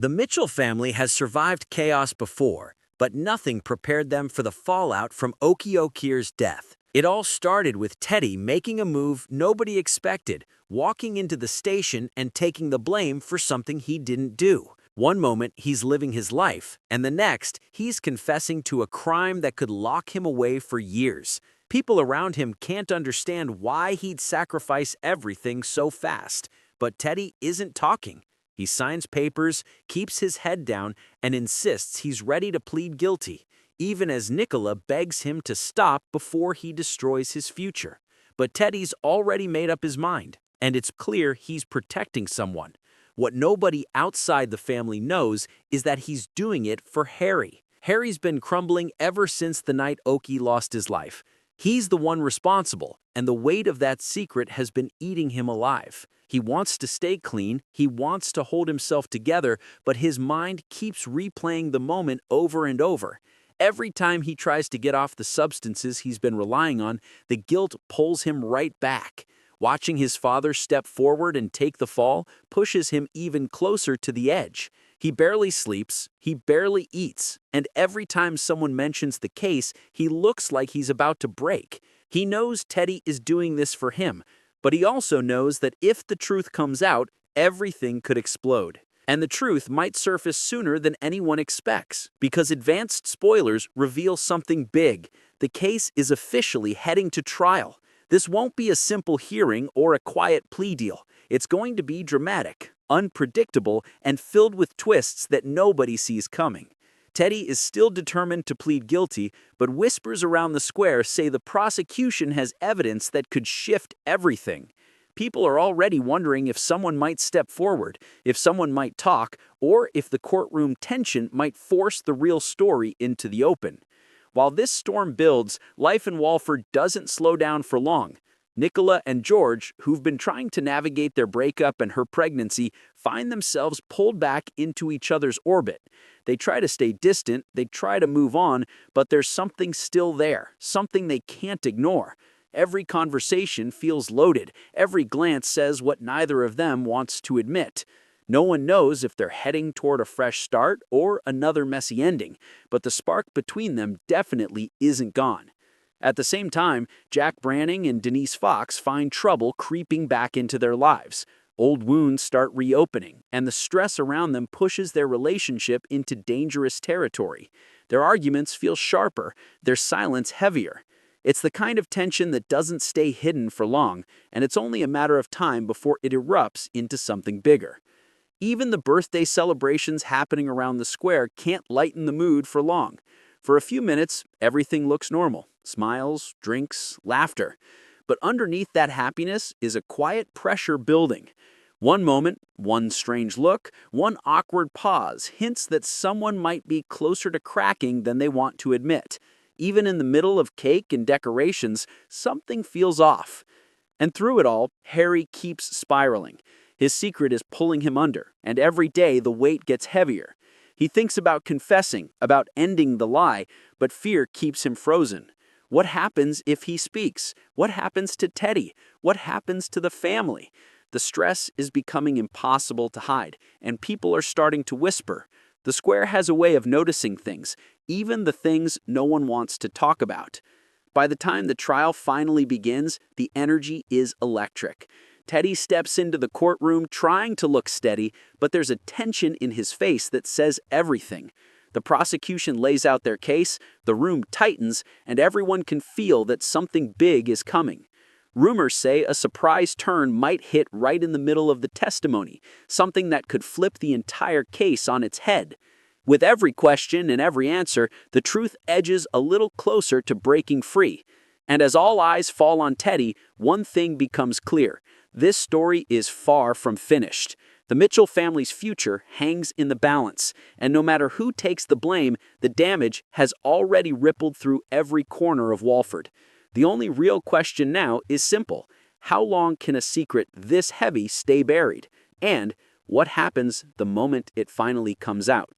The Mitchell family has survived chaos before, but nothing prepared them for the fallout from Okie Okyere's death. It all started with Teddy making a move nobody expected, walking into the station and taking the blame for something he didn't do. One moment, he's living his life, and the next, he's confessing to a crime that could lock him away for years. People around him can't understand why he'd sacrifice everything so fast. But Teddy isn't talking. He signs papers, keeps his head down, and insists he's ready to plead guilty, even as Nicola begs him to stop before he destroys his future. But Teddy's already made up his mind, and it's clear he's protecting someone. What nobody outside the family knows is that he's doing it for Harry. Harry's been crumbling ever since the night Okie lost his life. He's the one responsible, and the weight of that secret has been eating him alive. He wants to stay clean, he wants to hold himself together, but his mind keeps replaying the moment over and over. Every time he tries to get off the substances he's been relying on, the guilt pulls him right back. Watching his father step forward and take the fall pushes him even closer to the edge. He barely sleeps, he barely eats, and every time someone mentions the case, he looks like he's about to break. He knows Teddy is doing this for him, but he also knows that if the truth comes out, everything could explode. And the truth might surface sooner than anyone expects, because advanced spoilers reveal something big. The case is officially heading to trial. This won't be a simple hearing or a quiet plea deal. It's going to be dramatic, unpredictable, and filled with twists that nobody sees coming. Teddy is still determined to plead guilty, but whispers around the square say the prosecution has evidence that could shift everything. People are already wondering if someone might step forward, if someone might talk, or if the courtroom tension might force the real story into the open. While this storm builds, life in Walford doesn't slow down for long. Nicola and George, who've been trying to navigate their breakup and her pregnancy, find themselves pulled back into each other's orbit. They try to stay distant, they try to move on, but there's something still there, something they can't ignore. Every conversation feels loaded, every glance says what neither of them wants to admit. No one knows if they're heading toward a fresh start or another messy ending, but the spark between them definitely isn't gone. At the same time, Jack and Denise find trouble creeping back into their lives. Old wounds start reopening, and the stress around them pushes their relationship into dangerous territory. Their arguments feel sharper, their silence heavier. It's the kind of tension that doesn't stay hidden for long, and it's only a matter of time before it erupts into something bigger. Even the birthday celebrations happening around the square can't lighten the mood for long. For a few minutes, everything looks normal. Smiles, drinks, laughter. But underneath that happiness is a quiet pressure building. One moment, one strange look, one awkward pause hints that someone might be closer to cracking than they want to admit. Even in the middle of cake and decorations, something feels off. And through it all, Harry keeps spiraling. His secret is pulling him under, and every day the weight gets heavier. He thinks about confessing, about ending the lie, but fear keeps him frozen. What happens if he speaks? What happens to Teddy? What happens to the family? The stress is becoming impossible to hide, and people are starting to whisper. The square has a way of noticing things, even the things no one wants to talk about. By the time the trial finally begins, the energy is electric. Teddy steps into the courtroom trying to look steady, but there's a tension in his face that says everything. The prosecution lays out their case, the room tightens, and everyone can feel that something big is coming. Rumors say a surprise turn might hit right in the middle of the testimony, something that could flip the entire case on its head. With every question and every answer, the truth edges a little closer to breaking free. And as all eyes fall on Teddy, one thing becomes clear. This story is far from finished. The Mitchell family's future hangs in the balance, and no matter who takes the blame, the damage has already rippled through every corner of Walford. The only real question now is simple. How long can a secret this heavy stay buried? And what happens the moment it finally comes out?